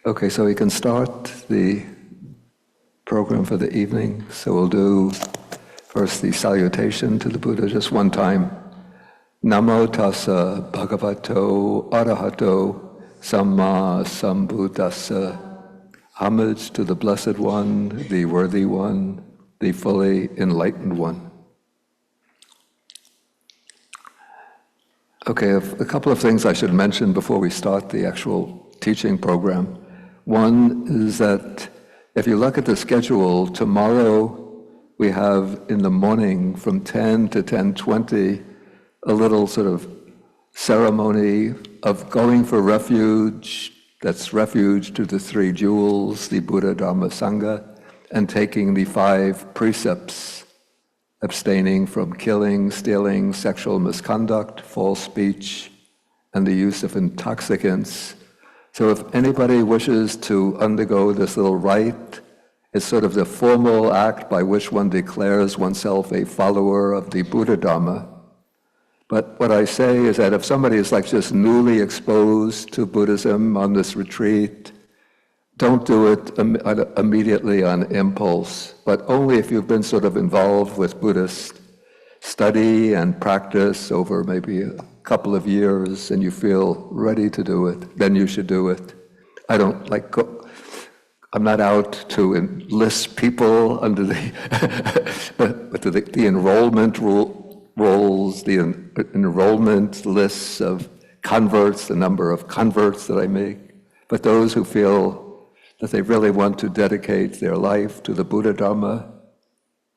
Okay, so we can start the program for the evening. So we'll do first the salutation to the Buddha just one time. Namo tassa bhagavato arahato samma sambuddhassa. Homage to the Blessed One, the Worthy One, the fully enlightened one. Okay, a couple of things I should mention before we start the actual teaching program. One is that if you look at the schedule, tomorrow we have in the morning from 10 to 10:20 a little sort of ceremony of going for refuge. That's refuge to the three jewels, the Buddha, Dharma, Sangha, and taking the 5 precepts, abstaining from killing, stealing, sexual misconduct, false speech, and the use of intoxicants. So if anybody wishes to undergo this little rite, it's sort of the formal act by which one declares oneself a follower of the Buddha Dharma. But what I say is that if somebody is like just newly exposed to Buddhism on this retreat, don't do it immediately on impulse, but only if you've been sort of involved with Buddhist study and practice over maybe a couple of years and you feel ready to do it, then you should do it. I don't like go, I'm not out to enlist people under the, but the enrollment rules, the enrollment lists of converts, the number of converts that I make. But those who feel that they really want to dedicate their life to the Buddha Dharma,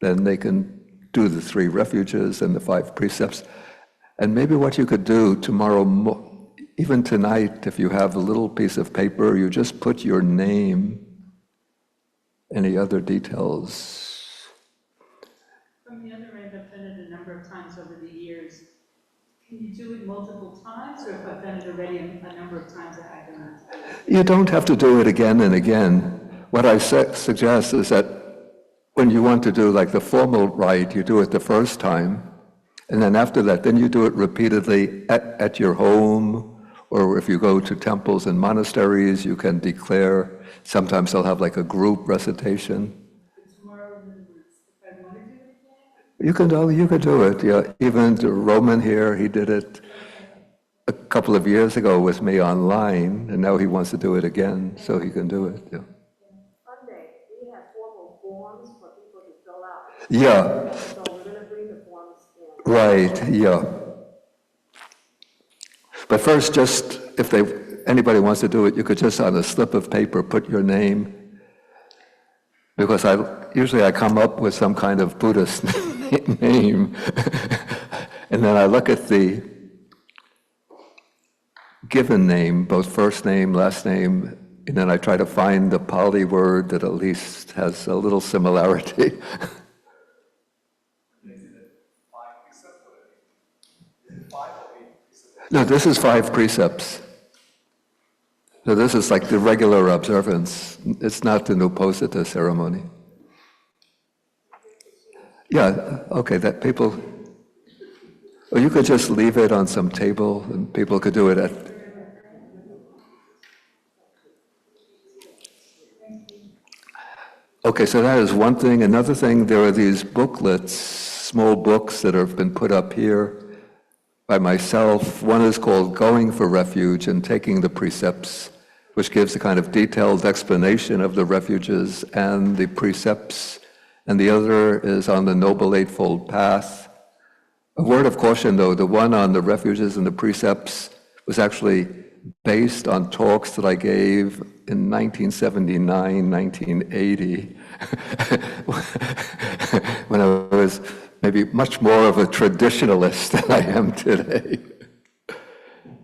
then they can do the 3 refuges and the 5 precepts. And maybe what you could do tomorrow, even tonight, if you have a little piece of paper, you just put your name, any other details. From the other end, I've done it a number of times over the years. Can you do it multiple times, or if I've done it already a number of times, I don't know? You don't have to do it again and again. What I suggest is that when you want to do like the formal rite, you do it the first time, and then after that, then you do it repeatedly at your home, or if you go to temples and monasteries, you can declare. Sometimes they'll have like a group recitation. Tomorrow, if I want to do it again? You could do it, yeah. Even Roman here, he did it a couple of years ago with me online, and now he wants to do it again, so he can do it, yeah. Sunday, we have formal forms for people to fill out. Yeah. So we're going to bring the forms in. Right, yeah. But first, just if anybody wants to do it, you could just on a slip of paper put your name, because usually I come up with some kind of Buddhist name, and then I look at the given name, both first name, last name, and then I try to find the Pali word that at least has a little similarity. No, this is 5 precepts. So this is like the regular observance. It's not the Nuposita ceremony. Yeah, okay, that people, or you could just leave it on some table and people could do it at. Okay, so that is one thing. Another thing, there are these booklets, small books that have been put up here by myself. One is called Going for Refuge and Taking the Precepts, which gives a kind of detailed explanation of the refuges and the precepts. And the other is on the Noble Eightfold Path. A word of caution though, the one on the refuges and the precepts was actually based on talks that I gave in 1979, 1980, when I was maybe much more of a traditionalist than I am today.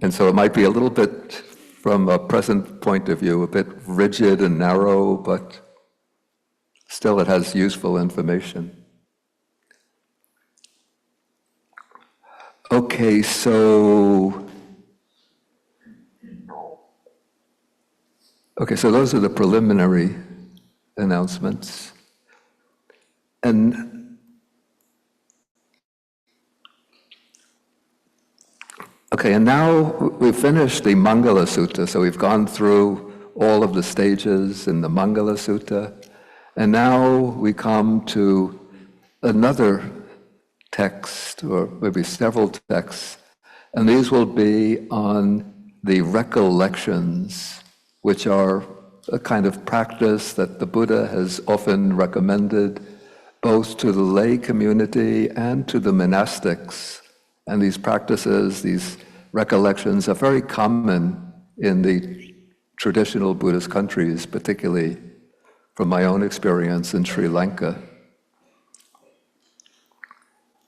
And so it might be a little bit, from a present point of view, a bit rigid and narrow, but still it has useful information. Okay, so those are the preliminary announcements. And okay, and now we've finished the Mangala Sutta, so we've gone through all of the stages in the Mangala Sutta. And now we come to another text, or maybe several texts, and these will be on the recollections, which are a kind of practice that the Buddha has often recommended both to the lay community and to the monastics. And these practices, these recollections, are very common in the traditional Buddhist countries, particularly from my own experience in Sri Lanka.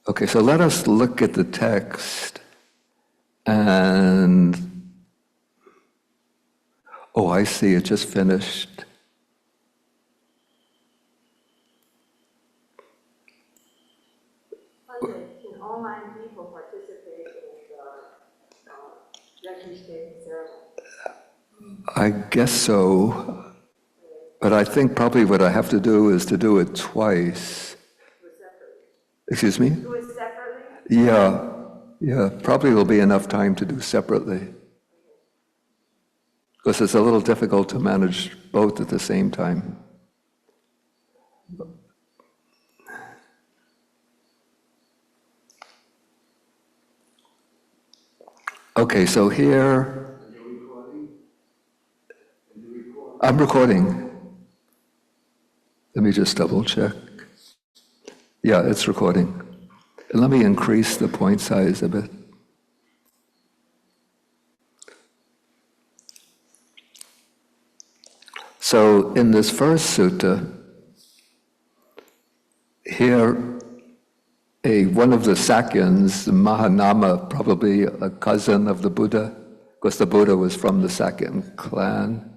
Okay, so let us look at the text and, oh, I see, it just finished. Can online people participate in the registration ceremony? I guess so, but I think probably what I have to do is to do it twice. Do it separately? Excuse me? Do it separately? Yeah, probably there'll be enough time to do separately. Because it's a little difficult to manage both at the same time. Okay, so here, I'm recording. Let me just double check. Yeah, it's recording. And let me increase the point size a bit. So in this first sutta, here one of the Sakyans, Mahanama, probably a cousin of the Buddha, because the Buddha was from the Sakyan clan,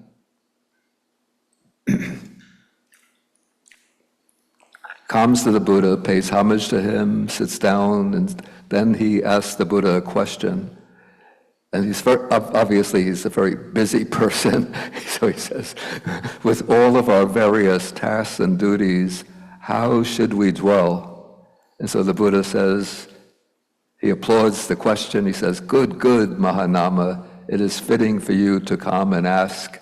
comes to the Buddha, pays homage to him, sits down, and then he asks the Buddha a question. And obviously he's a very busy person, so he says, with all of our various tasks and duties, how should we dwell? And so the Buddha says, he applauds the question, he says, good, Mahanama, it is fitting for you to come and ask,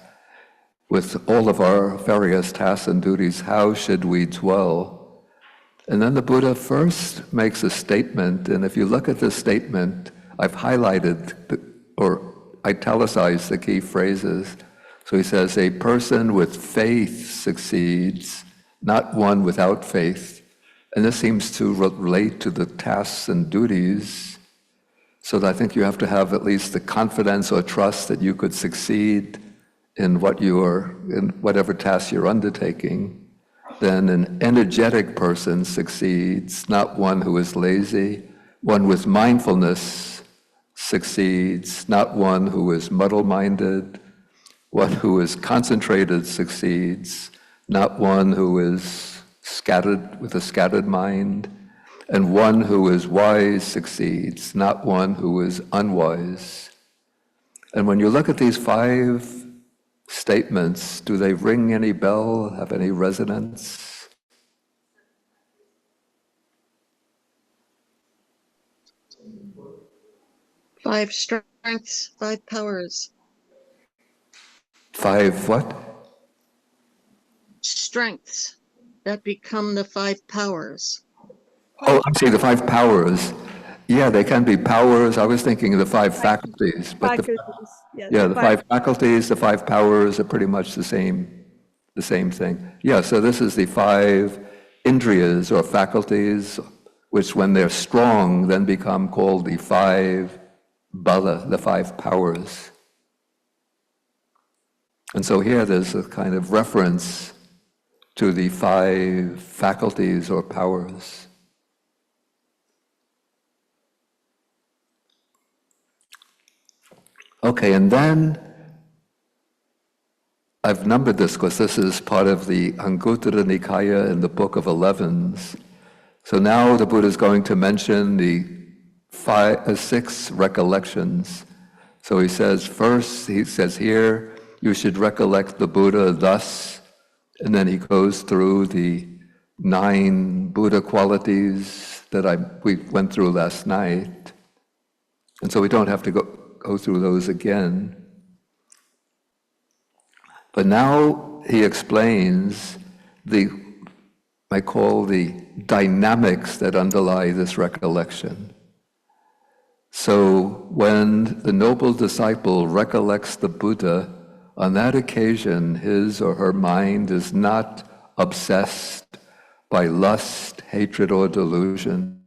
with all of our various tasks and duties, how should we dwell? And then the Buddha first makes a statement, and if you look at this statement, I've highlighted or italicized the key phrases. So he says, a person with faith succeeds, not one without faith. And this seems to relate to the tasks and duties. So that I think you have to have at least the confidence or trust that you could succeed in whatever task you're undertaking. Then an energetic person succeeds, not one who is lazy. One with mindfulness succeeds, not one who is muddle-minded. One who is concentrated succeeds, not one who is with a scattered mind. And one who is wise succeeds, not one who is unwise. And when you look at these 5 statements, do they ring any bell, have any resonance? Five strengths, 5 powers. 5 what? Strengths that become the 5 powers. Oh, I see, the 5 powers. Yeah, they can be powers. I was thinking of the 5 faculties. But the 5 faculties, the 5 powers are pretty much the same thing. Yeah, so this is the 5 Indriyas or faculties, which when they're strong then become called the 5 Bala, the 5 powers. And so here there's a kind of reference to the 5 faculties or powers. Okay, and then I've numbered this because this is part of the Anguttara Nikaya in the Book of 11s. So now the Buddha is going to mention the 6 recollections. So he says, first, he says here, you should recollect the Buddha thus, and then he goes through the 9 Buddha qualities that we went through last night. And so we don't have to go through those again. But now he explains I call the dynamics that underlie this recollection. So when the noble disciple recollects the Buddha, on that occasion, his or her mind is not obsessed by lust, hatred, or delusion,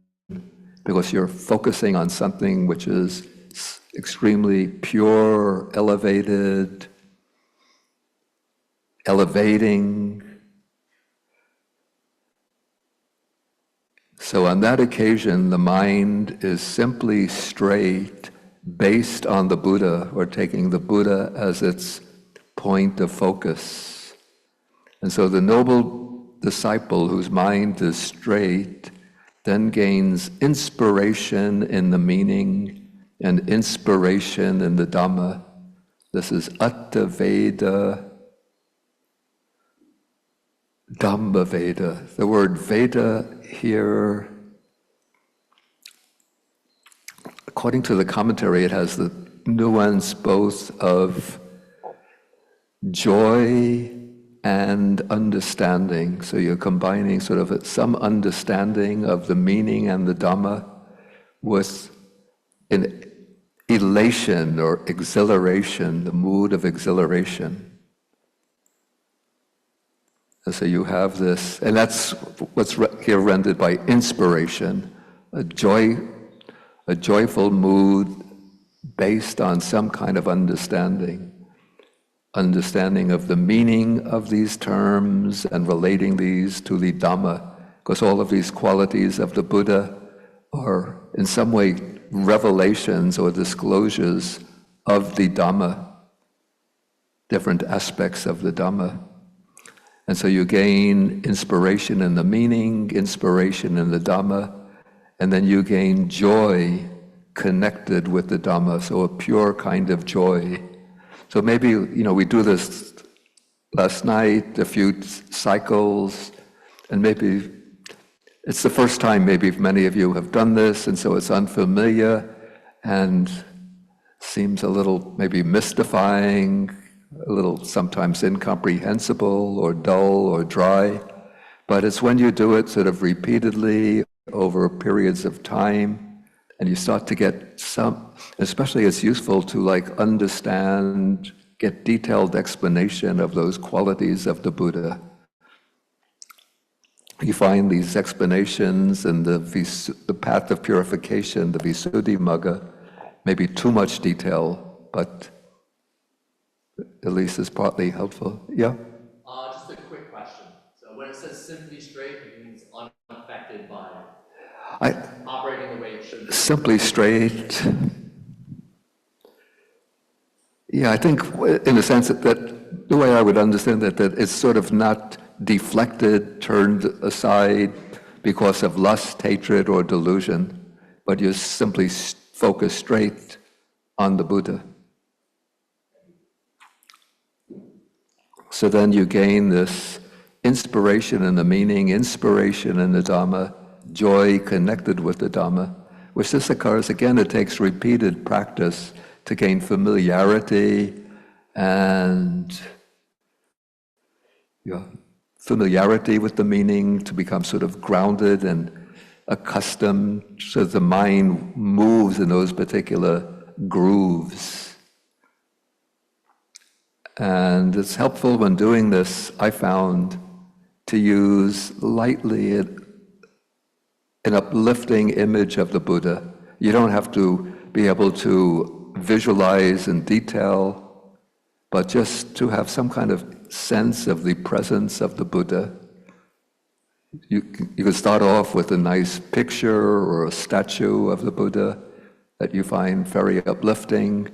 because you're focusing on something which is extremely pure, elevated, elevating. So on that occasion, the mind is simply straight, based on the Buddha, or taking the Buddha as its point of focus. And so the noble disciple whose mind is straight then gains inspiration in the meaning and inspiration in the Dhamma. This is Atta Veda, Dhamma Veda. The word Veda here, according to the commentary, it has the nuance both of joy and understanding. So you're combining sort of some understanding of the meaning and the Dhamma with an elation or exhilaration, the mood of exhilaration. And so you have this, and that's what's here rendered by inspiration, a joyful mood based on some kind of understanding of the meaning of these terms and relating these to the Dhamma, because all of these qualities of the Buddha are in some way revelations or disclosures of the Dhamma, different aspects of the Dhamma. And so you gain inspiration in the meaning, inspiration in the Dhamma, and then you gain joy connected with the Dhamma, so a pure kind of joy. So maybe, we do this last night, a few cycles, and maybe it's the first time maybe many of you have done this, and so it's unfamiliar and seems a little maybe mystifying, a little sometimes incomprehensible or dull or dry. But it's when you do it sort of repeatedly over periods of time, and you start to get some, especially it's useful to understand, get detailed explanation of those qualities of the Buddha. You find these explanations in the path of purification, the Visuddhimagga, maybe too much detail, but at least it's partly helpful. Yeah? Just a quick question. So when it says simply straight, it means unaffected by operating the way it should be. Simply straight. Yeah, I think in a sense that the way I would understand that it's sort of not deflected, turned aside because of lust, hatred, or delusion, but you're simply focused straight on the Buddha. So then you gain this inspiration in the meaning, inspiration in the Dhamma, joy connected with the Dhamma, which this occurs, again, it takes repeated practice to gain familiarity and familiarity with the meaning, to become sort of grounded and accustomed, so the mind moves in those particular grooves. And it's helpful when doing this, I found, to use lightly an uplifting image of the Buddha. You don't have to be able to visualize in detail, but just to have some kind of sense of the presence of the Buddha. You can start off with a nice picture or a statue of the Buddha that you find very uplifting,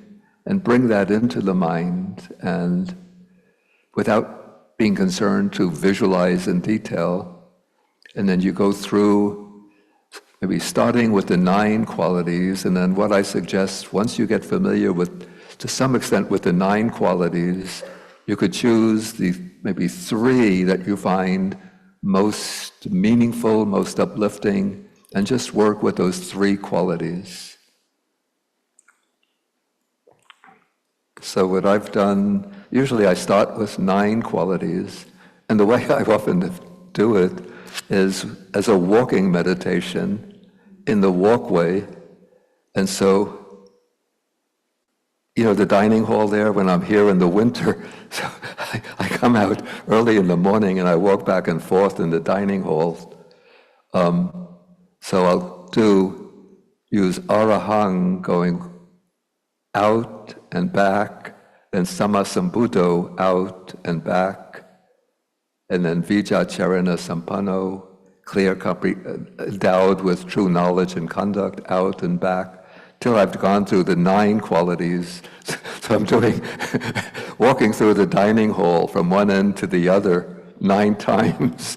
and bring that into the mind, and without being concerned to visualize in detail. And then you go through, maybe starting with the 9 qualities, and then what I suggest, once you get familiar with, to some extent, with the 9 qualities, you could choose the maybe 3 that you find most meaningful, most uplifting, and just work with those 3 qualities. So what I've done, usually I start with 9 qualities, and the way I often do it is as a walking meditation in the walkway. And so, the dining hall there, when I'm here in the winter, so I come out early in the morning and I walk back and forth in the dining hall. So I'll use Arahang going out and back, then Sammasambuddho out and back, and then Vijacharana Sampanno, endowed with true knowledge and conduct, out and back, till I've gone through the 9 qualities. So I'm walking through the dining hall from one end to the other 9 times,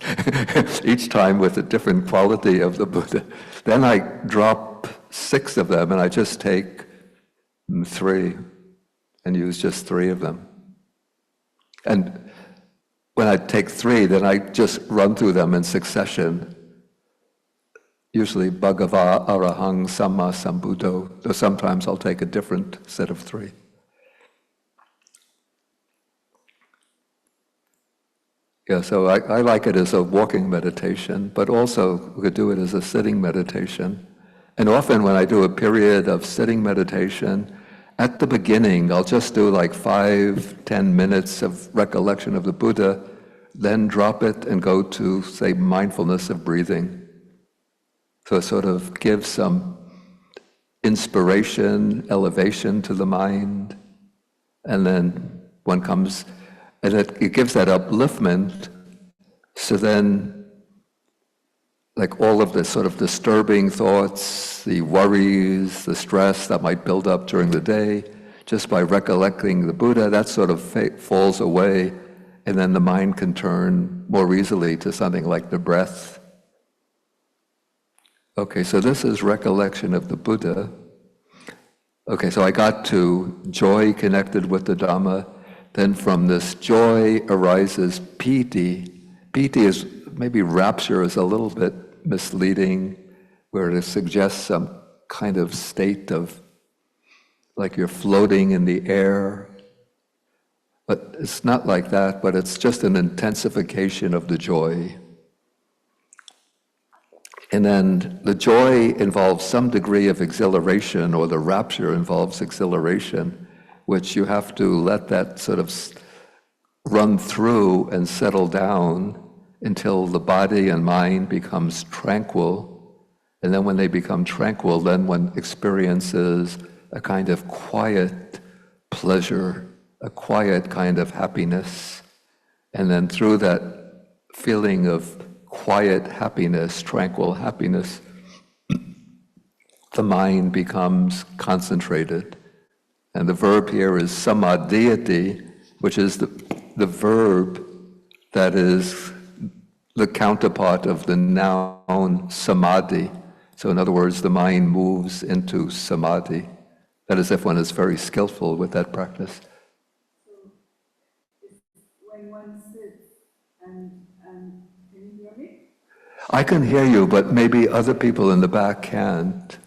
each time with a different quality of the Buddha. Then I drop 6 of them and I just take 3 and use just 3 of them. And when I take 3, then I just run through them in succession. Usually Bhagava, Arahang, Samma, Sambuddho, though sometimes I'll take a different set of 3. Yeah, so I like it as a walking meditation, but also we could do it as a sitting meditation. And often when I do a period of sitting meditation, at the beginning, I'll just do like 5-10 minutes of recollection of the Buddha, then drop it and go to, say, mindfulness of breathing. So it sort of gives some inspiration, elevation to the mind, and then one comes, and it gives that upliftment, so then like all of the sort of disturbing thoughts, the worries, the stress that might build up during the day, just by recollecting the Buddha, that sort of falls away, and then the mind can turn more easily to something like the breath. Okay, so this is recollection of the Buddha. Okay, so I got to joy connected with the Dhamma. Then from this joy arises piti. Piti is, maybe rapture is a little bit misleading, where it suggests some kind of state of, like you're floating in the air. But it's not like that, but it's just an intensification of the joy. And then the joy involves some degree of exhilaration, or the rapture involves exhilaration, which you have to let that sort of run through and settle down until the body and mind becomes tranquil. And then when they become tranquil, then one experiences a kind of quiet pleasure, a quiet kind of happiness. And then through that feeling of quiet happiness, tranquil happiness, the mind becomes concentrated. And the verb here is samadhiyati, which is the verb that is the counterpart of the noun samadhi. So in other words, the mind moves into samadhi. That is, if one is very skillful with that practice. So, when one sits and can you hear me? I can hear you, but maybe other people in the back can't.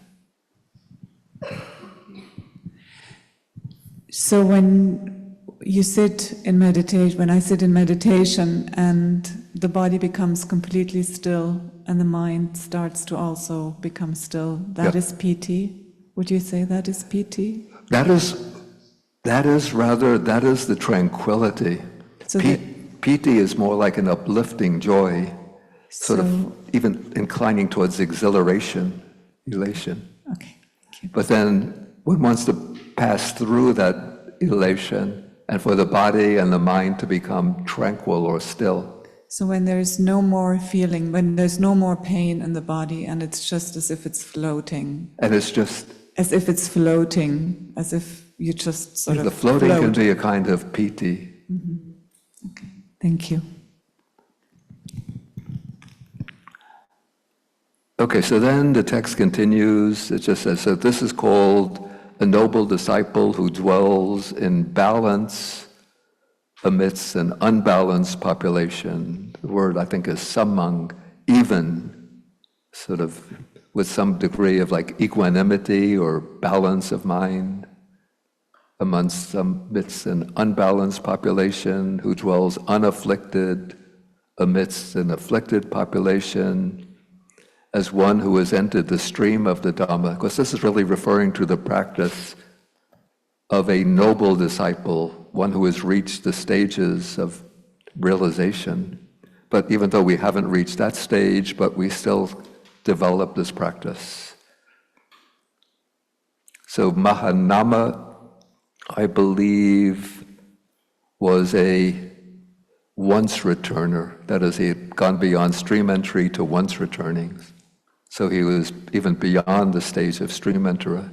So when you sit in meditation, when I sit in meditation and the body becomes completely still and the mind starts to also become still, that is piti? Would you say that is piti? That is the tranquility. So Piti is more like an uplifting joy, sort of even inclining towards exhilaration, elation. Okay. Thank you. But then one wants to pass through that elation and for the body and the mind to become tranquil or still. So when there's no more feeling, when there's no more pain in the body and it's just as if it's floating. And it's just... As if it's floating, as if you just sort of the floating float. can be a kind of piti. Mm-hmm. Okay, thank you. Okay, so then the text continues. It just says, so this is called a noble disciple who dwells in balance amidst an unbalanced population. The word, I think, is samang, even, sort of with some degree of like equanimity or balance of mind. amidst an unbalanced population, who dwells unafflicted amidst an afflicted population, as one who has entered the stream of the Dhamma. Because this is really referring to the practice of a noble disciple, one who has reached the stages of realization. But even though we haven't reached that stage, but we still develop this practice. So Mahanama, I believe, was a once returner. That is, he had gone beyond stream entry to once returning. So he was even beyond the stage of stream enterer.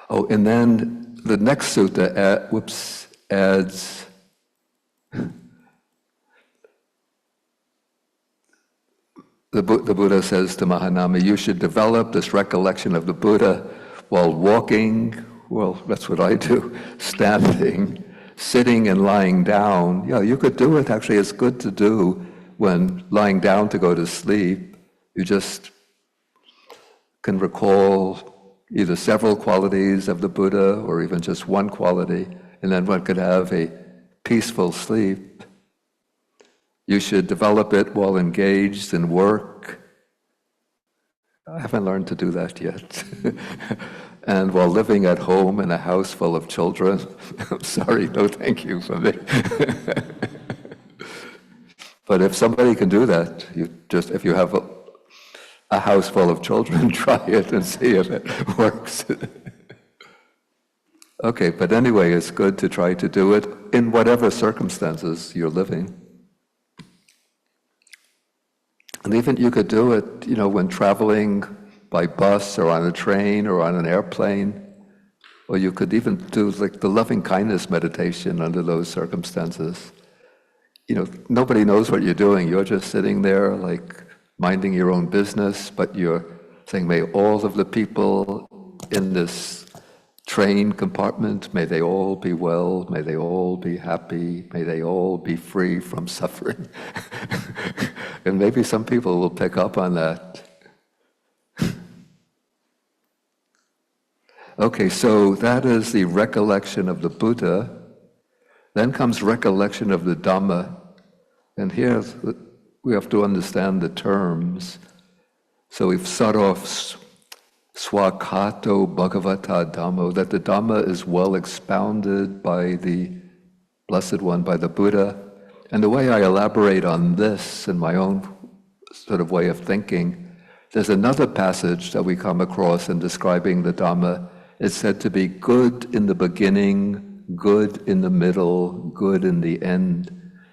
Oh, and then the next sutta adds the Buddha says to Mahanama, you should develop this recollection of the Buddha while walking, well, that's what I do, standing, sitting and lying down. Yeah, you could do it. Actually, it's good to do when lying down to go to sleep. You just can recall either several qualities of the Buddha or even just one quality, and then one could have a peaceful sleep. You should develop it while engaged in work. I haven't learned to do that yet. And while living at home in a house full of children. I'm sorry, no thank you for me. But if somebody can do that, if you have a house full of children, try it and see if it works. Okay, but anyway, it's good to try to do it in whatever circumstances you're living. And even you could do it, when traveling by bus or on a train or on an airplane, or you could even do like the loving kindness meditation under those circumstances. Nobody knows what you're doing. You're just sitting there like minding your own business, but you're saying, may all of the people in this train compartment, may they all be well, may they all be happy, may they all be free from suffering. And maybe some people will pick up on that. Okay, so that is the recollection of the Buddha. Then comes recollection of the Dhamma. And here we have to understand the terms. So we've start off Swakato Bhagavata Dhammo, that the Dhamma is well expounded by the Blessed One, by the Buddha. And the way I elaborate on this in my own sort of way of thinking, there's another passage that we come across in describing the Dhamma. It's said to be good in the beginning, good in the middle, good in the end.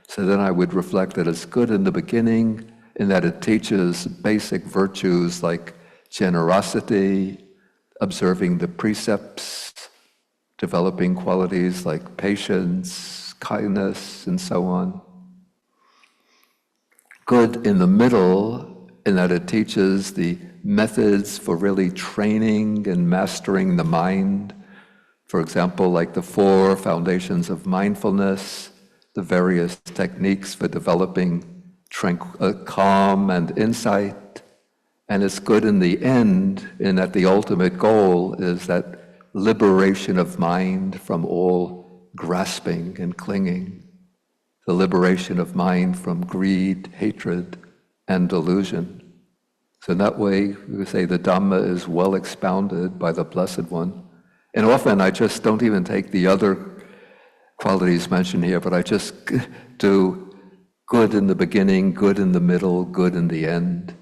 So then I would reflect that it's good in the beginning, in that it teaches basic virtues like generosity, observing the precepts, developing qualities like patience, kindness, and so on. Good in the middle, in that it teaches the methods for really training and mastering the mind. For example, like the 4 foundations of mindfulness, the various techniques for developing calm and insight. And it's good in the end, in that the ultimate goal is that liberation of mind from all grasping and clinging, the liberation of mind from greed, hatred, and delusion. So in that way, we would say the Dhamma is well expounded by the Blessed One. And often I just don't even take the other qualities mentioned here, but I just do good in the beginning, good in the middle, good in the end.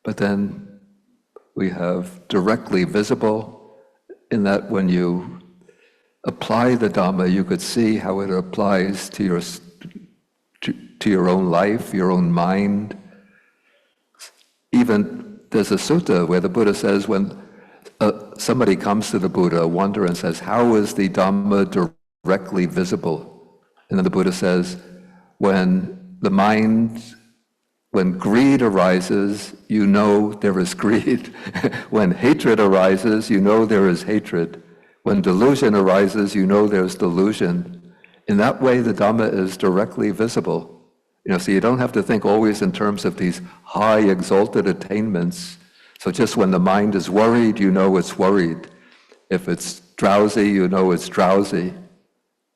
But then we have directly visible, in that when you apply the Dhamma, you could see how it applies to your own life, your own mind. Even there's a sutta where the Buddha says when somebody comes to the Buddha, a wanderer, and says, how is the Dhamma directly visible? And then the Buddha says, when greed arises, you know there is greed. When hatred arises, you know there is hatred. When delusion arises, you know there's delusion. In that way, the Dhamma is directly visible. So you don't have to think always in terms of these high exalted attainments. So just when the mind is worried, you know it's worried. If it's drowsy, you know it's drowsy.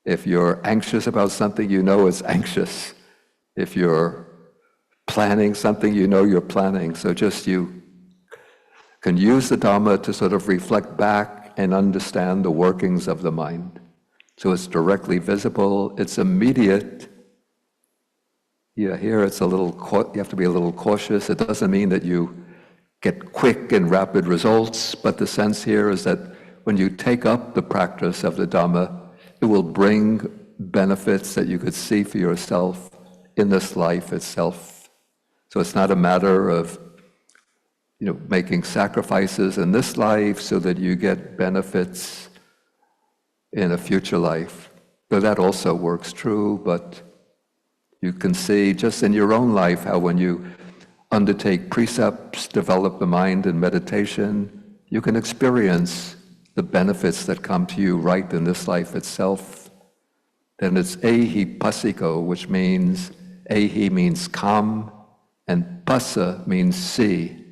If you're anxious about something, you know it's anxious. If you're planning something, you know you're planning. So just you can use the Dhamma to sort of reflect back and understand the workings of the mind. So it's directly visible, it's immediate. Yeah, here it's you have to be a little cautious. It doesn't mean that you get quick and rapid results, but the sense here is that when you take up the practice of the Dhamma, it will bring benefits that you could see for yourself in this life itself. So it's not a matter of, making sacrifices in this life so that you get benefits in a future life. Though that also works true, but you can see just in your own life how when you undertake precepts, develop the mind in meditation, you can experience the benefits that come to you right in this life itself. Then it's ehi passiko, which means, ehi means come, and passa means see.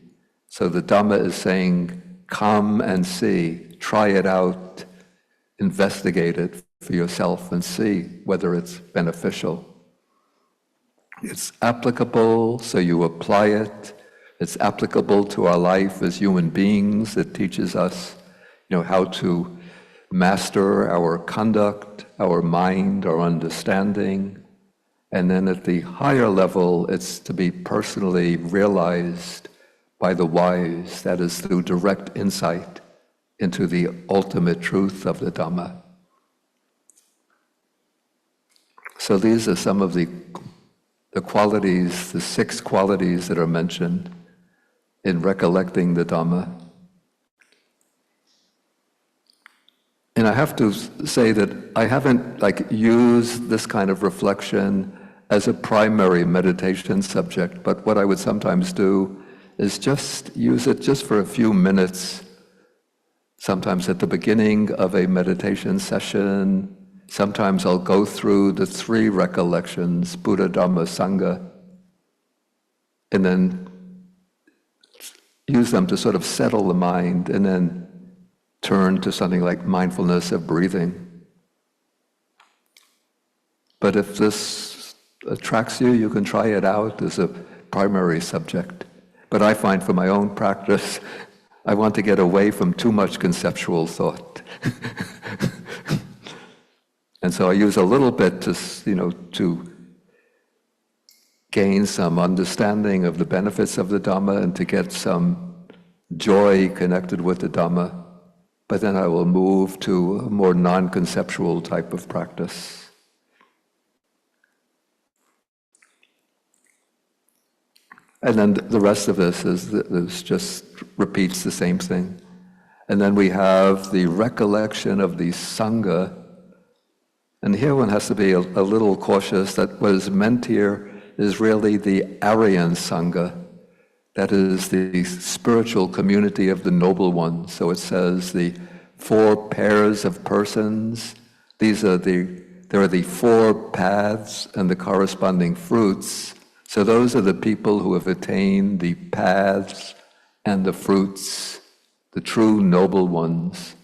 So the Dhamma is saying, come and see, try it out, investigate it for yourself and see whether it's beneficial. It's applicable, so you apply it. It's applicable to our life as human beings. It teaches us how to master our conduct, our mind, our understanding. And then at the higher level, it's to be personally realized by the wise, that is through direct insight into the ultimate truth of the Dhamma. So these are some of the qualities, the 6 qualities that are mentioned in recollecting the Dhamma. And I have to say that I haven't used this kind of reflection as a primary meditation subject, but what I would sometimes do is just use it just for a few minutes, sometimes at the beginning of a meditation session. Sometimes I'll go through the 3 recollections, Buddha, Dhamma, Sangha, and then use them to sort of settle the mind, and then turn to something like mindfulness of breathing. But if this attracts you, you can try it out as a primary subject. But I find for my own practice, I want to get away from too much conceptual thought. And so I use a little bit to gain some understanding of the benefits of the Dhamma and to get some joy connected with the Dhamma. But then I will move to a more non-conceptual type of practice. And then the rest of this is just repeats the same thing. And then we have the recollection of the Sangha. And here one has to be a little cautious that what is meant here is really the Aryan Sangha. That is the spiritual community of the noble ones. So it says the 4 pairs of persons. There are the 4 paths and the corresponding fruits. So those are the people who have attained the paths and the fruits, the true noble ones.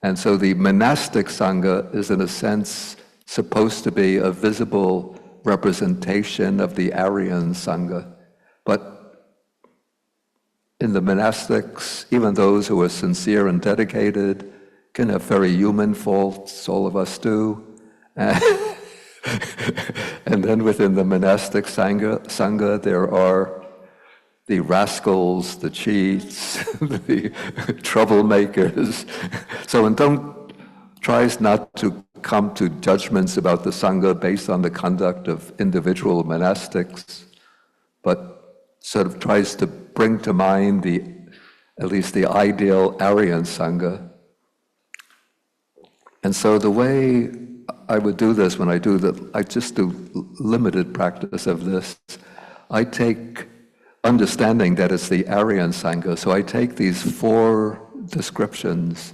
And so the monastic Sangha is in a sense supposed to be a visible representation of the Aryan Sangha. But in the monastics, even those who are sincere and dedicated can have very human faults, all of us do. And then within the monastic Sangha, there are the rascals, the cheats, the troublemakers. So one tries not to come to judgments about the Sangha based on the conduct of individual monastics, but sort of tries to bring to mind at least the ideal Aryan Sangha. And so the way I would do this when I just do limited practice of this. I take understanding that it's the Aryan Sangha, so I take these 4 descriptions,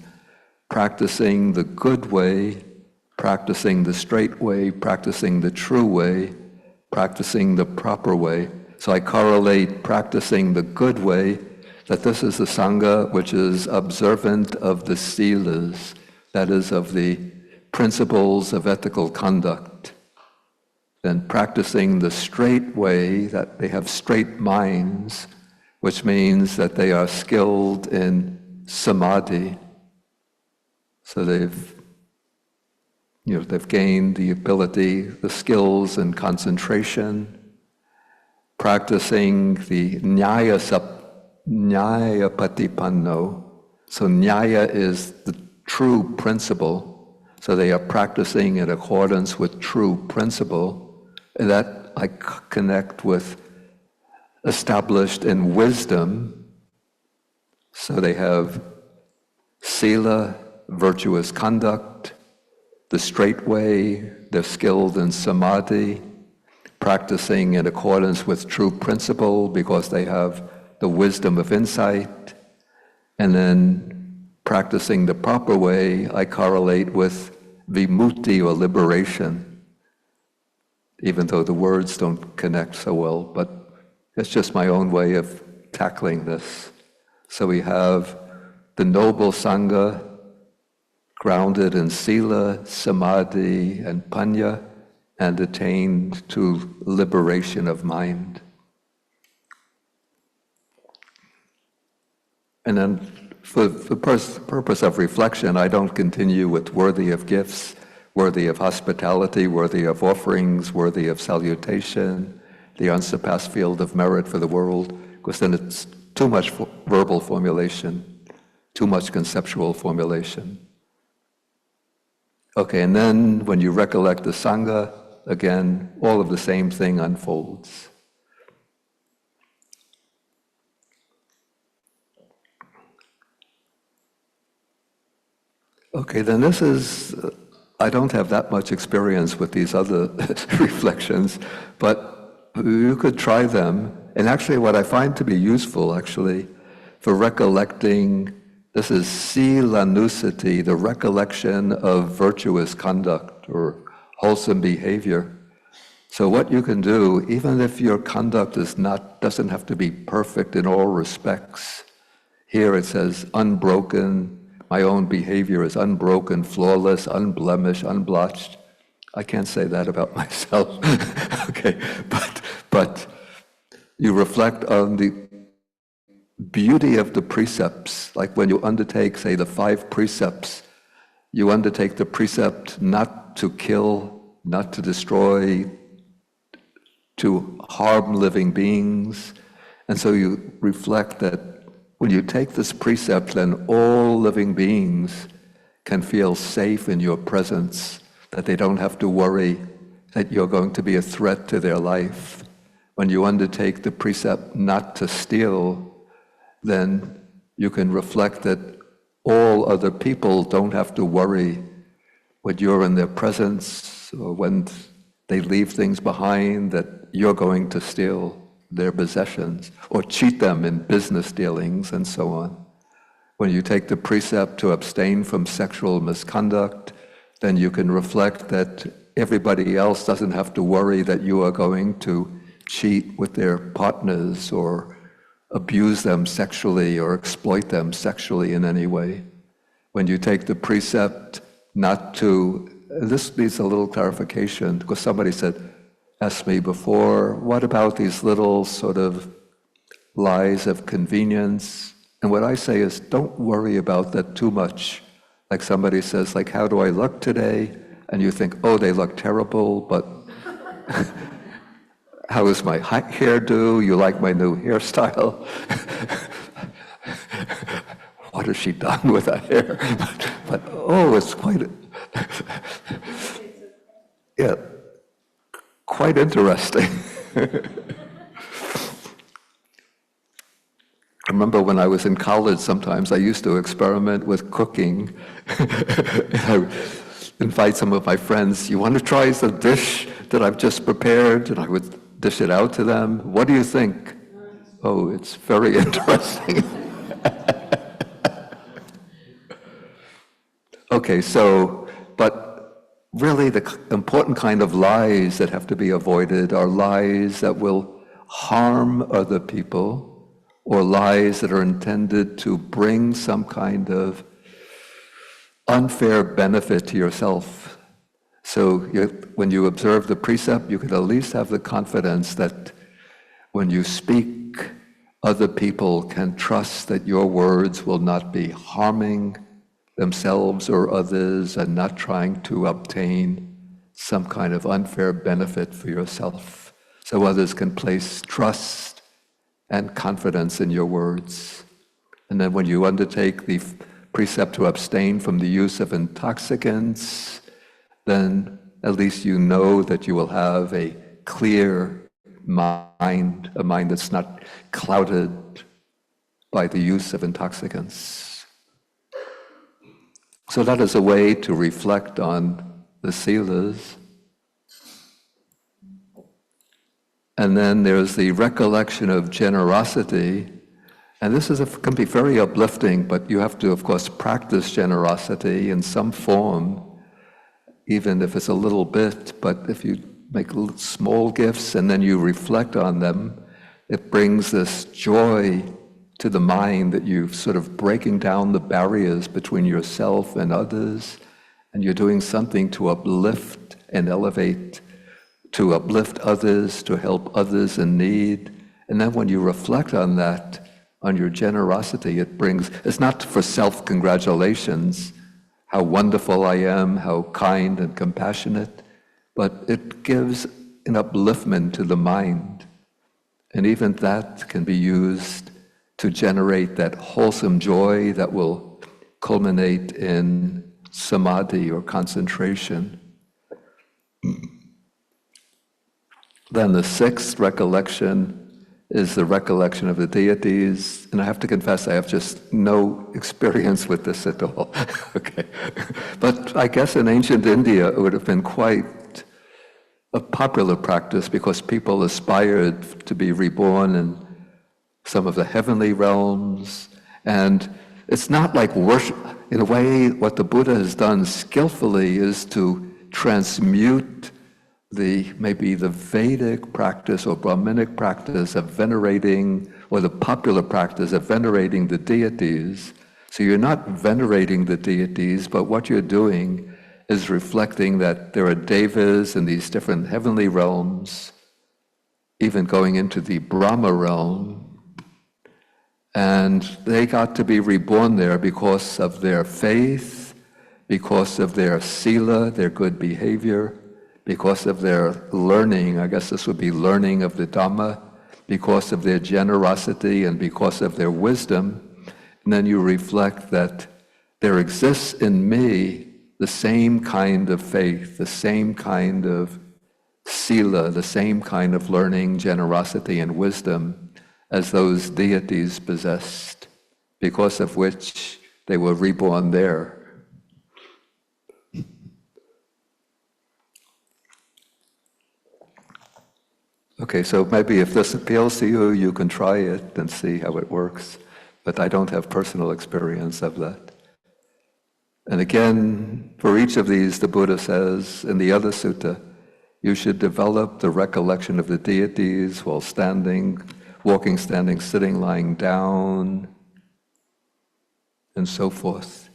practicing the good way, practicing the straight way, practicing the true way, practicing the proper way. So I correlate practicing the good way, that this is the Sangha which is observant of the Silas. that is, of the principles of ethical conduct, then practicing the straight way, that they have straight minds, which means that they are skilled in samadhi. So they've gained the ability, the skills in concentration, practicing the nyaya patipanno. So nyaya is the true principle. So they are practicing in accordance with true principle. And that I connect with established in wisdom. So they have sila, virtuous conduct, the straight way, they're skilled in samadhi, practicing in accordance with true principle because they have the wisdom of insight, and then practicing the proper way, I correlate with vimutti or liberation, even though the words don't connect so well, but it's just my own way of tackling this. So we have the noble Sangha grounded in sila, samadhi, and panya, and attained to liberation of mind. And then for the purpose of reflection, I don't continue with worthy of gifts, worthy of hospitality, worthy of offerings, worthy of salutation, the unsurpassed field of merit for the world, because then it's too much verbal formulation, too much conceptual formulation. Okay, and then when you recollect the Sangha, again, all of the same thing unfolds. Okay, then this is, I don't have that much experience with these other reflections, but you could try them. And actually what I find to be useful, actually, for recollecting, this is sila-anusati, the recollection of virtuous conduct or wholesome behavior. So what you can do, even if your conduct doesn't have to be perfect in all respects, here it says unbroken, my own behavior is unbroken, flawless, unblemished, unblotched. I can't say that about myself. Okay, but you reflect on the beauty of the precepts, like when you undertake, say, the 5 precepts, you undertake the precept not to kill, not to destroy, to harm living beings. And so you reflect that when you take this precept, then all living beings can feel safe in your presence, that they don't have to worry that you're going to be a threat to their life. When you undertake the precept not to steal, then you can reflect that all other people don't have to worry when you're in their presence or when they leave things behind that you're going to steal their possessions or cheat them in business dealings and so on. When you take the precept to abstain from sexual misconduct, then you can reflect that everybody else doesn't have to worry that you are going to cheat with their partners or abuse them sexually or exploit them sexually in any way. When you take the precept not to, this needs a little clarification, because somebody asked me before, what about these little sort of lies of convenience? And what I say is, don't worry about that too much. Like somebody says, like, how do I look today? And you think, oh, they look terrible, but how is my hairdo? You like my new hairstyle? What has she done with that hair? But oh, it's quite, yeah, quite interesting. I remember when I was in college, sometimes I used to experiment with cooking. I invite some of my friends, you want to try the dish that I've just prepared? And I would dish it out to them. What do you think? Oh, it's very interesting. Okay, so, but really the important kind of lies that have to be avoided are lies that will harm other people, or lies that are intended to bring some kind of unfair benefit to yourself. So when you observe the precept, you could at least have the confidence that when you speak, other people can trust that your words will not be harming themselves or others and not trying to obtain some kind of unfair benefit for yourself. So others can place trust and confidence in your words. And then when you undertake the precept to abstain from the use of intoxicants, then at least you know that you will have a clear mind, a mind that's not clouded by the use of intoxicants. So that is a way to reflect on the silas. And then there's the recollection of generosity. And this can be very uplifting, but you have to, of course, practice generosity in some form, even if it's a little bit. But if you make small gifts and then you reflect on them, it brings this joy to the mind that you're sort of breaking down the barriers between yourself and others, and you're doing something to uplift and elevate, to uplift others, to help others in need. And then when you reflect on that, on your generosity, it's not for self-congratulations, how wonderful I am, how kind and compassionate, but it gives an upliftment to the mind. And even that can be used to generate that wholesome joy that will culminate in samadhi or concentration. Then the sixth recollection is the recollection of the deities. And I have to confess, I have just no experience with this at all. Okay. But I guess in ancient India, it would have been quite a popular practice because people aspired to be reborn in some of the heavenly realms. And it's not like worship. In a way, what the Buddha has done skillfully is to transmute maybe the Vedic practice or Brahminic practice of venerating, or the popular practice of venerating the deities. So you're not venerating the deities, but what you're doing is reflecting that there are devas in these different heavenly realms, even going into the Brahma realm, and they got to be reborn there because of their faith, because of their sila, their good behavior, because of their learning, I guess this would be learning of the Dhamma, because of their generosity and because of their wisdom. And then you reflect that there exists in me the same kind of faith, the same kind of sila, the same kind of learning, generosity, and wisdom as those deities possessed, because of which they were reborn there. Okay, so maybe if this appeals to you, you can try it and see how it works. But I don't have personal experience of that. And again, for each of these, the Buddha says in the other sutta, you should develop the recollection of the deities while standing, walking, standing, sitting, lying down, and so forth.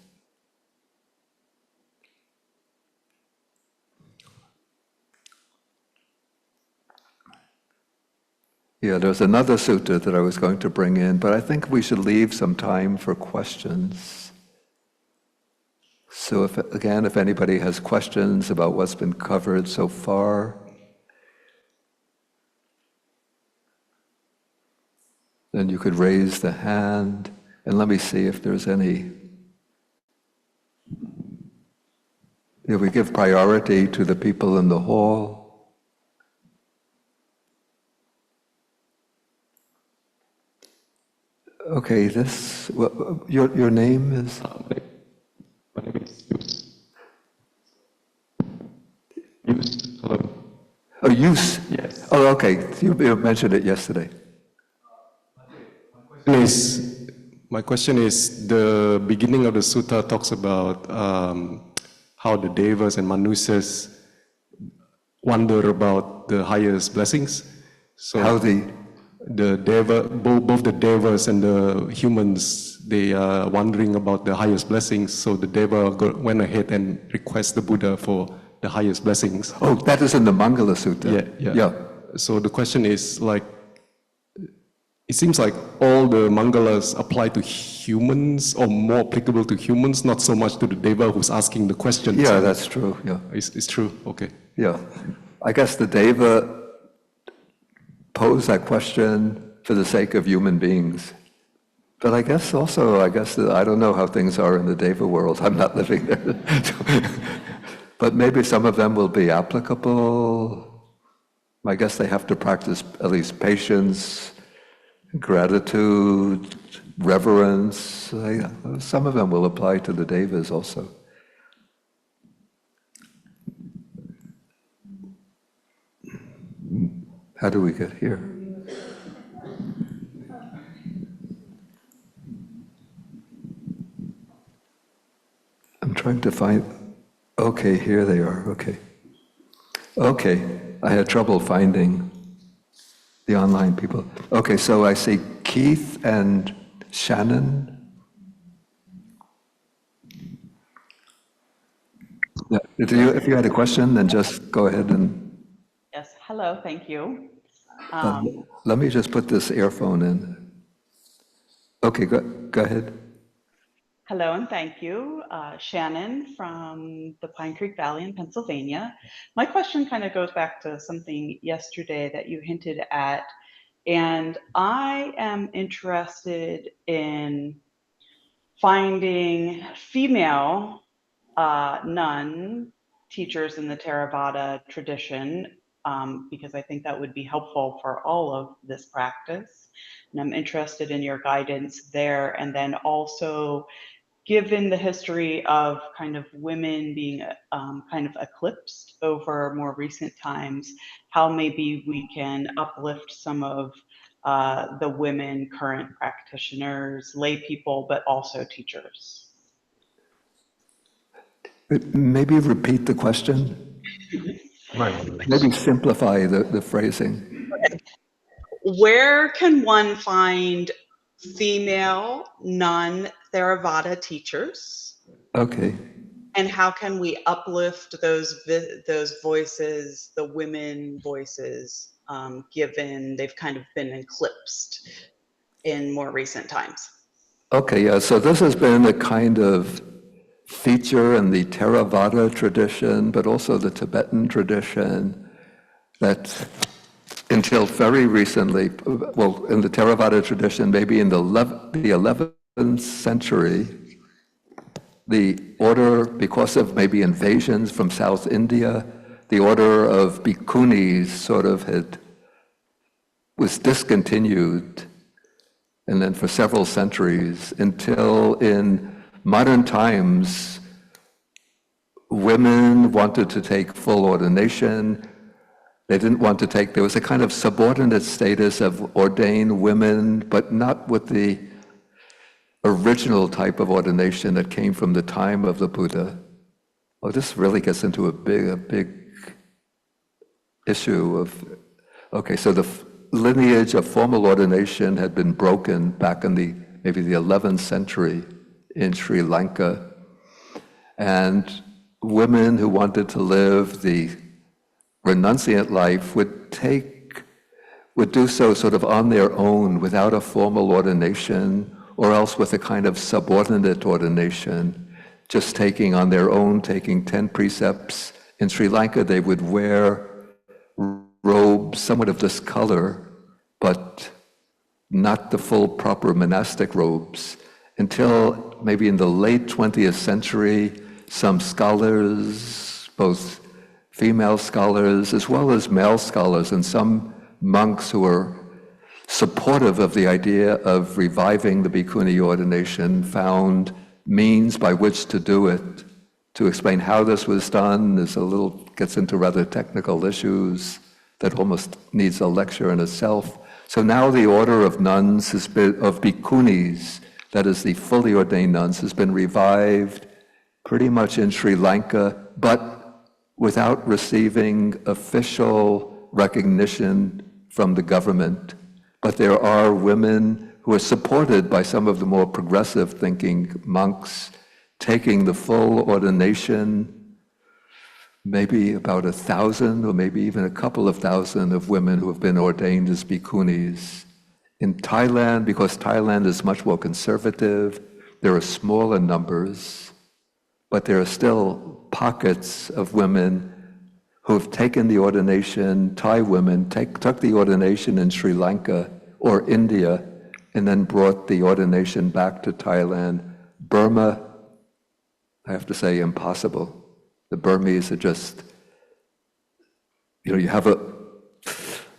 Yeah, there's another sutta that I was going to bring in, but I think we should leave some time for questions. So if anybody has questions about what's been covered so far, then you could raise the hand, and let me see if there's any. If we give priority to the people in the hall. Okay, your name is? My name is Yus. Yus, hello. Oh, Yus? Yes. Oh, okay, you mentioned it yesterday. My question is, the beginning of the sutta talks about how the devas and manusyas wonder about the highest blessings. So How the deva, both the devas and the humans they are wondering about the highest blessings, so the Deva went ahead and request the Buddha for the highest blessings. Oh, that is in the Mangala Sutta. Yeah. So the question is like, it seems like all the Mangalas apply to humans or more applicable to humans, not so much to the Deva who's asking the question. Yeah, that's true, yeah. It's true, okay. Yeah. I guess the Deva posed that question for the sake of human beings. But I guess that I don't know how things are in the Deva world. I'm not living there. But maybe some of them will be applicable. I guess they have to practice at least patience, gratitude, reverence. Some of them will apply to the Devas also. How do we get here? I'm trying to find, okay, here they are, okay. Okay, I had trouble finding the online people. Okay, so I see Keith and Shannon. Yeah, if you had a question, then just go ahead and Yes, hello, thank you. let me just put this earphone in. Okay, go ahead. Hello and thank you. Shannon from the Pine Creek Valley in Pennsylvania. My question kind of goes back to something yesterday that you hinted at, and I am interested in finding female nun teachers in the Theravada tradition, because I think that would be helpful for all of this practice. And I'm interested in your guidance there. And then also, given the history of kind of women being kind of eclipsed over more recent times, how maybe we can uplift some of the women current practitioners, lay people, but also teachers. Maybe repeat the question. Maybe simplify the phrasing. Where can one find female non-Theravada teachers? Okay. And how can we uplift those voices, the women voices, given they've kind of been eclipsed in more recent times? Okay, yeah, so this has been a kind of feature in the Theravada tradition, but also the Tibetan tradition, that until very recently, well, in the Theravada tradition, maybe in the 11th century, the order, because of maybe invasions from South India, the order of bhikkhunis sort of was discontinued, and then for several centuries, until in modern times, women wanted to take full ordination. They didn't want to take, there was a kind of subordinate status of ordained women, but not with the original type of ordination that came from the time of the Buddha. Oh, this really gets into a big issue of, okay, so the lineage of formal ordination had been broken back in maybe the 11th century in Sri Lanka. And women who wanted to live the renunciant life would do so sort of on their own without a formal ordination, or else with a kind of subordinate ordination, just taking on their own, taking 10 precepts. In Sri Lanka, they would wear robes somewhat of this color, but not the full proper monastic robes, until maybe in the late 20th century, some scholars, both female scholars as well as male scholars, and some monks who were supportive of the idea of reviving the bhikkhuni ordination, found means by which to do it. To explain how this was done gets into rather technical issues that almost needs a lecture in itself. So now the order of nuns of bhikkhunis, that is the fully ordained nuns, has been revived pretty much in Sri Lanka, but without receiving official recognition from the government. But there are women who are supported by some of the more progressive thinking monks, taking the full ordination, maybe about 1,000 or maybe even a couple of thousand of women who have been ordained as bhikkhunis. In Thailand, because Thailand is much more conservative, there are smaller numbers, but there are still pockets of women who have taken the ordination. Thai women took the ordination in Sri Lanka or India and then brought the ordination back to Thailand. Burma, I have to say, impossible. The Burmese are just, you have a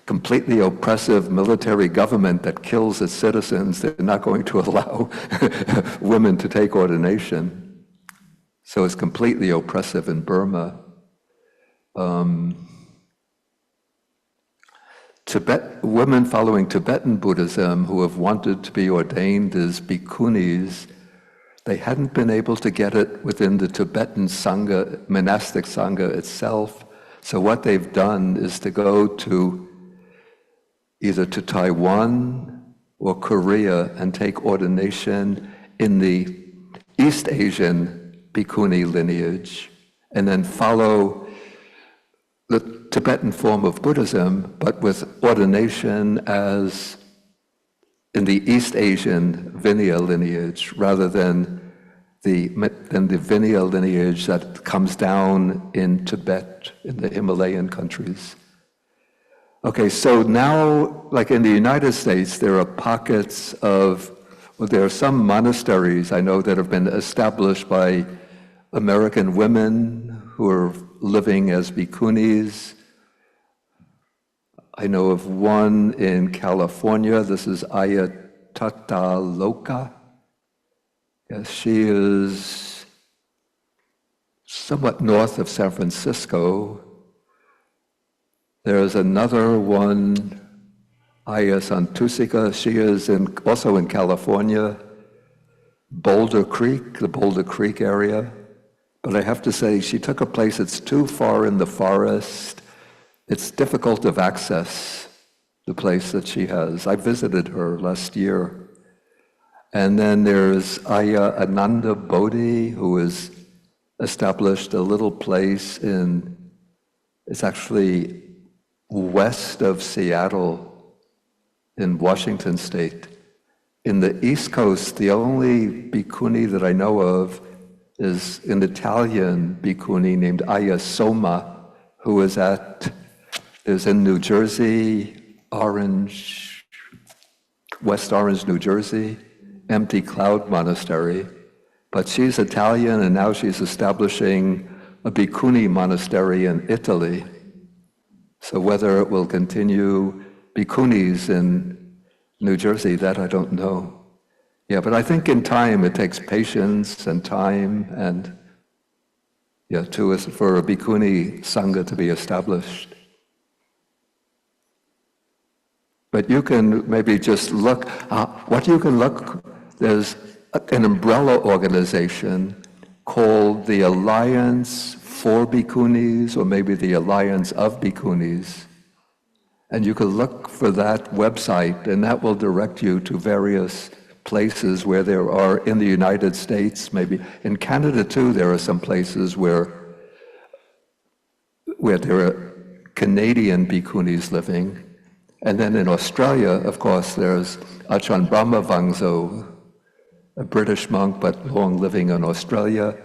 completely oppressive military government that kills its citizens. They're not going to allow women to take ordination. So it's completely oppressive in Burma. Women following Tibetan Buddhism who have wanted to be ordained as bhikkhunis, they hadn't been able to get it within the Tibetan Sangha, monastic Sangha itself. So what they've done is to go to either to Taiwan or Korea and take ordination in the East Asian bhikkhuni lineage, and then follow the Tibetan form of Buddhism, but with ordination as in the East Asian Vinaya lineage, rather than the Vinaya lineage that comes down in Tibet, in the Himalayan countries. Okay, so now, like in the United States, there are pockets of, well, there are some monasteries I know that have been established by American women who are living as bhikkhunis. I know of one in California. This is Ayatata Loka. Yes, she is somewhat north of San Francisco. There's another one, Indriyas&Anussatis. She is also in California, Boulder Creek, the Boulder Creek area. But I have to say, she took a place that's too far in the forest. It's difficult of access, the place that she has. I visited her last year. And then there's Aya Ananda Bodhi, who has established a little place it's actually west of Seattle in Washington State. In the East Coast, the only bhikkhuni that I know of is an Italian bhikkhuni named Aya Soma, who is in New Jersey, West Orange, New Jersey, Empty Cloud Monastery. But she's Italian, and now she's establishing a bhikkhuni monastery in Italy. So whether it will continue bhikkhunis in New Jersey, that I don't know. Yeah, but I think in time it takes patience and time and for a bhikkhuni sangha to be established. But you can maybe just look, there's an umbrella organization called the Alliance for Bhikkhunis, or maybe the Alliance of Bhikkhunis. And you can look for that website, and that will direct you to various places where there are in the United States, maybe in Canada too, there are some places where there are Canadian bhikkhunis living. And then in Australia, of course, there's Ajahn Brahmavangso, a British monk, but long living in Australia.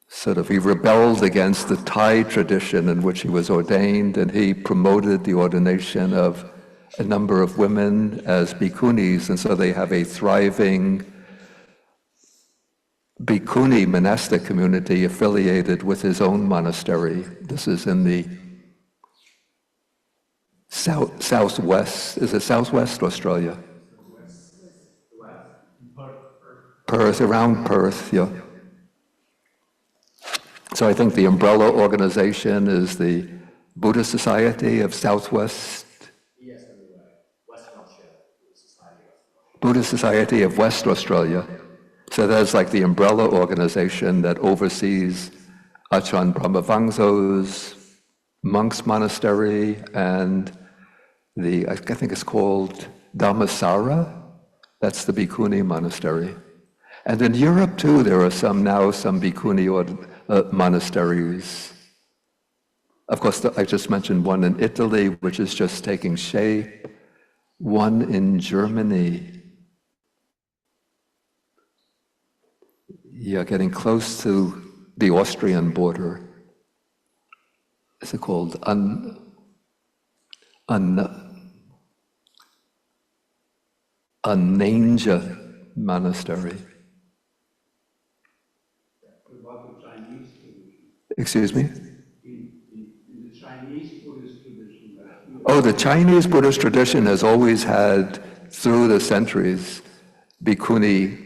He rebelled against the Thai tradition in which he was ordained, and he promoted the ordination of a number of women as bhikkhunis, and so they have a thriving bhikkhuni monastic community affiliated with his own monastery. This is in the southwest. Is it southwest Australia? Perth, around Perth, yeah. So I think the umbrella organization is the Buddhist Society of Southwest. Buddhist Society of West Australia. So that's like the umbrella organization that oversees Ajahn Brahmavangso's monks monastery and I think it's called Dhammasara, That's the Bhikkhuni monastery. And in Europe too, there are some Bhikkhuni monasteries. Of course, I just mentioned one in Italy, which is just taking shape. One in Germany. Yeah, getting close to the Austrian border. Is it called Ananja Monastery? About the Chinese tradition. Excuse me? In the Chinese Buddhist tradition. Oh, the Chinese Buddhist tradition has always had, through the centuries, the Bhikkhuni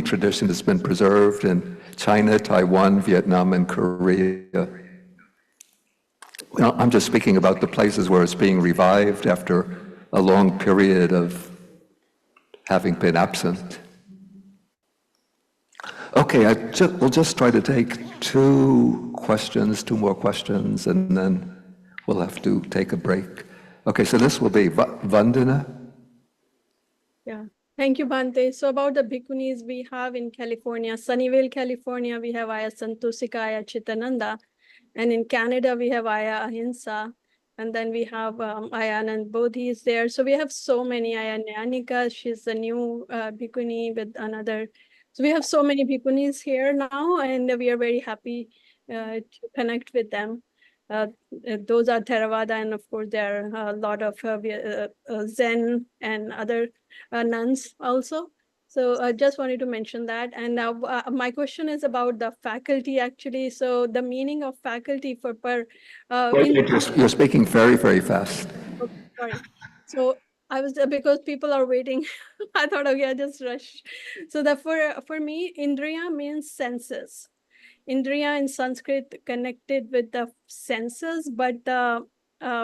tradition has been preserved in China, Taiwan, Vietnam, and Korea. Well, I'm just speaking about the places where it's being revived after a long period of having been absent. Okay, we'll just try to take two more questions, and then we'll have to take a break. Okay, so this will be Vandana. Yeah, thank you, Bhante. So about the bhikkhunis we have in California, Sunnyvale, California, we have Aya Santusika, Aya Chitananda. And in Canada, we have Aya Ahimsa. And then we have Aya Anand Bodhi is there. So we have so many. Aya Nyanika, she's the new bhikkhuni with another. So we have so many bhikkhunis here now, and we are very happy to connect with them. Those are Theravada, and of course, there are a lot of Zen and other nuns also. So I just wanted to mention that. And now my question is about the faculty, actually. So the meaning of faculty for per. You're speaking very, very fast. Okay, sorry. So I was because people are waiting. I thought, okay, I just rush. So for me, Indriya means senses. Indriya in Sanskrit connected with the senses, but the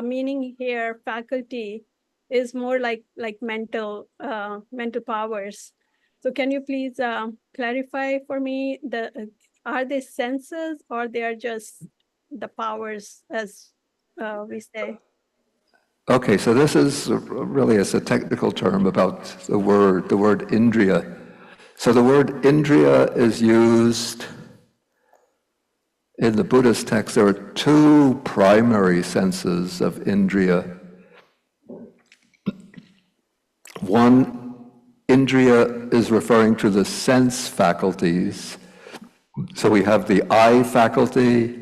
meaning here, faculty, is more like mental powers. So can you please clarify for me, are they senses or they are just the powers, as we say? Okay, so this is really it's a technical term about the word Indriya. So the word Indriya is used in the Buddhist text. There are two primary senses of Indriya. One, Indriya is referring to the sense faculties. So we have the eye faculty,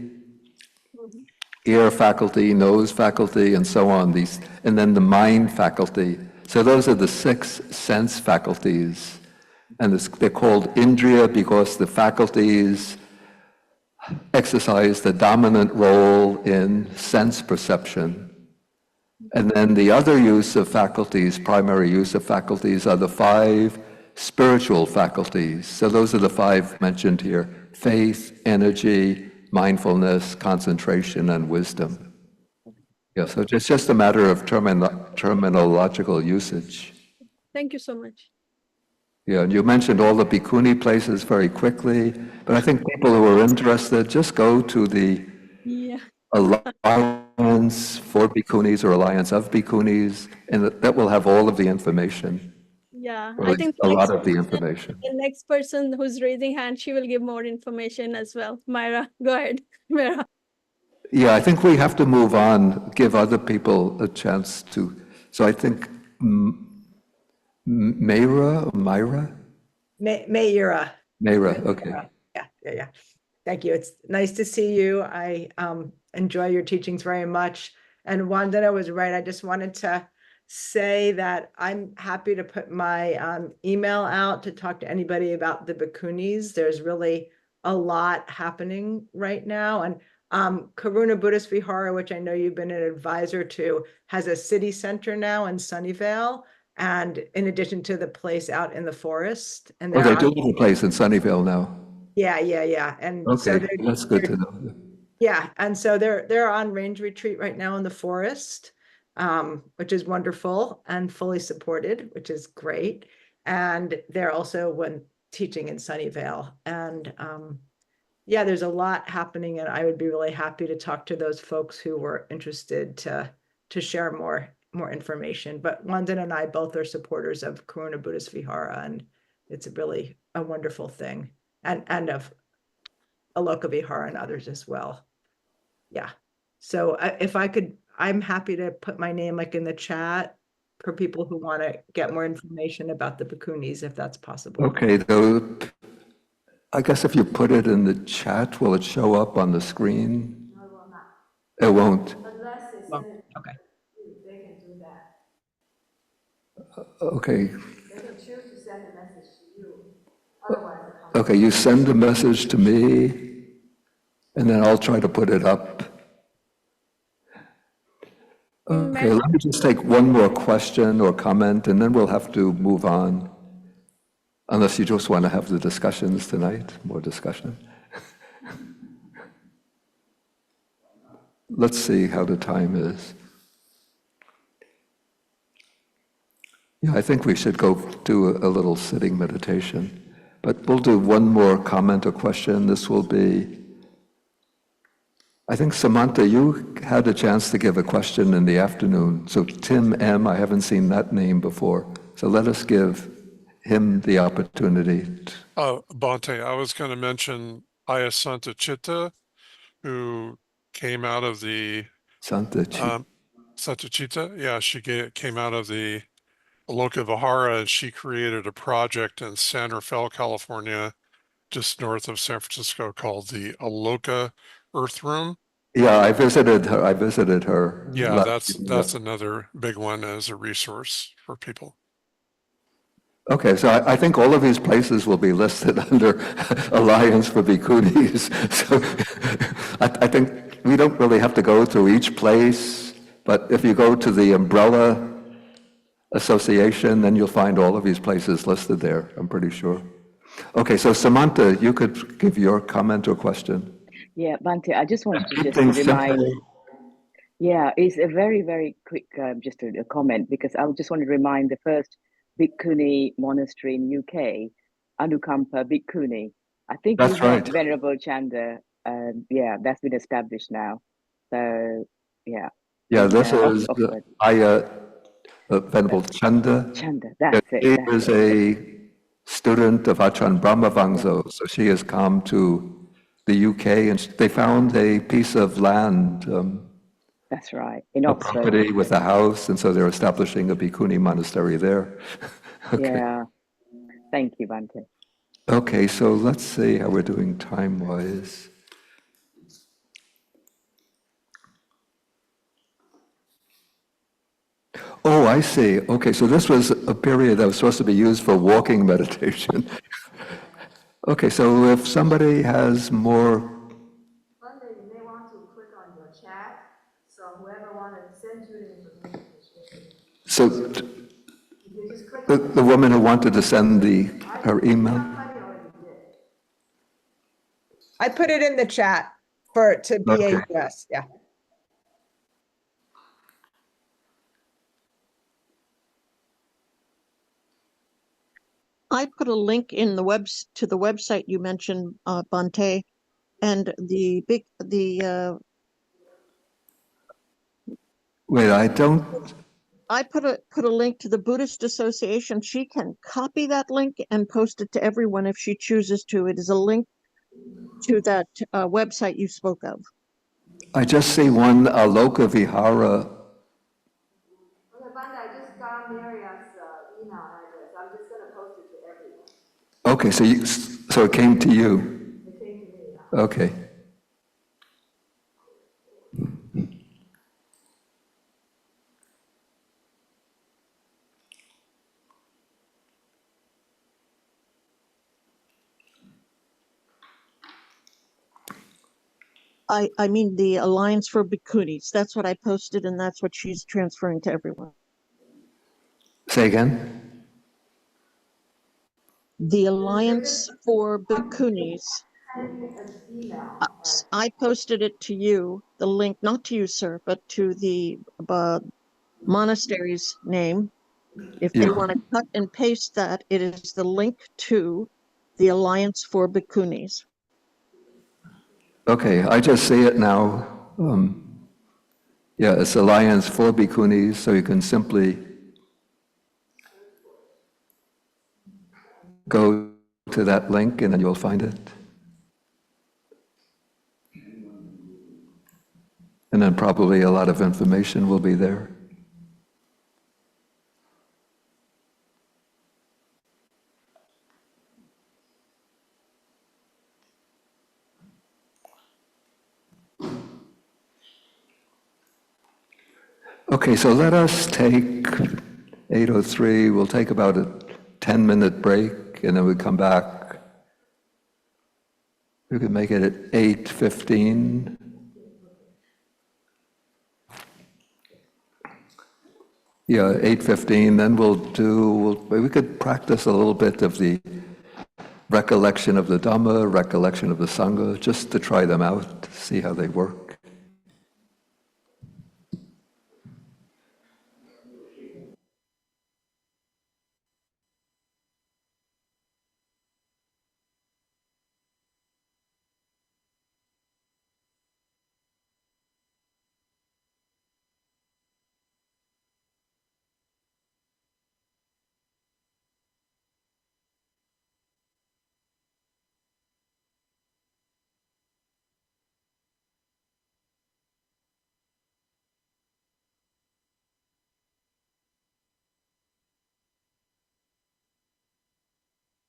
ear faculty, nose faculty, and so on, and then the mind faculty. So those are the 6 sense faculties. And they're called Indriya because the faculties exercise the dominant role in sense perception. And then the other use of faculties, primary use of faculties, are the 5 spiritual faculties. So those are the 5 mentioned here: faith, energy, mindfulness, concentration, and wisdom. Yeah, so it's just a matter of terminological usage. Thank you so much. Yeah, and you mentioned all the bhikkhuni places very quickly, but I think people who are interested, just go to the Yeah. Alliance for Bhikkhunis or Alliance of Bhikkhunis, and that will have all of the information. Yeah, Or I at least think a lot of the information. the next person who's raising hand, she will give more information as well. Myra, go ahead. Myra. Yeah, I think we have to move on, give other people a chance to. So I think Myra, Mayura. okay. Yeah. Thank you. It's nice to see you. I enjoy your teachings very much. And Vandana was right. I just wanted to say that I'm happy to put my email out to talk to anybody about the bhikkhunis. There's really a lot happening right now. And Karuna Buddhist Vihara, which I know you've been an advisor to, has a city center now in Sunnyvale. And in addition to the place out in the forest. And They're doing a place in Sunnyvale now. Yeah. And so Okay, that's good to know. yeah, and so they're on range retreat right now in the forest, which is wonderful and fully supported, which is great. And they're also teaching in Sunnyvale. And yeah, there's a lot happening, and I would be really happy to talk to those folks who were interested to share more more information. But London and I both are supporters of Karuna Buddhist Vihara, and it's really a wonderful thing, and of Aloka Vihara and others as well. Yeah. So if I could, I'm happy to put my name like in the chat for people who want to get more information about the bhikkhunis, if that's possible. Okay, though, I guess if you put it in the chat, will it show up on the screen? No, it will not. It won't. Unless they Well, send it okay. to you, they can do that. Okay, They can choose to send a message to you. Otherwise, it comes. okay, you send a message to me, and then I'll try to put it up. Okay, let me just take one more question or comment, and then we'll have to move on. Unless you just want to have the discussions tonight, more discussion. Let's see how the time is. Yeah, I think we should go do a little sitting meditation. But we'll do one more comment or question. This will be, I think, Samantha, you had a chance to give a question in the afternoon. So Tim M., I haven't seen that name before. So let us give him the opportunity. Bhante, I was going to mention Ayasanta Chitta, who came out of the Santa Santa Chitta. Yeah, she came out of the Aloka Vihara, and she created a project in San Rafael, California, just north of San Francisco, called the Aloka Earth Room. Yeah, I visited her. Yeah, last year. that's another big one as a resource for people. Okay, so I think all of these places will be listed under Alliance for Bhikkhunis. So I think we don't really have to go through each place, but if you go to the umbrella association, then you'll find all of these places listed there, I'm pretty sure. Okay, so Samantha, you could give your comment or question. Yeah, Bhante, I just wanted to Keep just things remind. simple. Yeah, it's a very, very quick just a comment, because I just want to remind the first Bhikkhuni monastery in UK, Anukampa Bhikkhuni. I think we That's had right. Venerable Chanda. Yeah, that's been established now. So yeah, Yeah, in this is Oxford. Venerable Chanda. Chanda, Yeah, that's it. she That's is it. a student of Ajahn Brahmavangso, so she has come to the UK, and they found a piece of land, That's right, in a Oxford. property with a house, and so they're establishing a Bhikkhuni monastery there. Okay. Yeah, thank you, Bhante. Okay, so let's see how we're doing time-wise. Oh, I see. Okay, so this was a period that was supposed to be used for walking meditation. Okay, so if somebody has more, Monday, you may want to click on your chat, so whoever wanted to send you the information. so You just click the woman who wanted to send her email. somebody already did. I put it in the chat to Okay. BAUS, yeah. I put a link in to the website you mentioned, Bhante, and Wait, I don't, I put a link to the Buddhist Association. She can copy that link and post it to everyone if she chooses to. It is a link to that website you spoke of. I just see one Aloka Vihara. Okay, Banda, I just got Maria's email address. I'm just gonna post it to everyone. Okay, so it came to you. It came to me now. Okay. I mean the Alliance for Bhikkhunis. That's what I posted, and that's what she's transferring to everyone. Say again? The Alliance for Bhikkhunis. I posted it to you, the link, not to you, sir, but to the monastery's name. If they want to cut and paste that, it is the link to the Alliance for Bhikkhunis. Okay, I just see it now. Yeah, it's Alliance for Bhikkhunis, so you can simply go to that link and then you'll find it. And then probably a lot of information will be there. Okay, so let us take 8:03, we'll take about a 10-minute break, and then we come back. We could make it at 8:15. Yeah, 8:15, then we could practice a little bit of the recollection of the Dhamma, recollection of the Sangha, just to try them out, see how they work.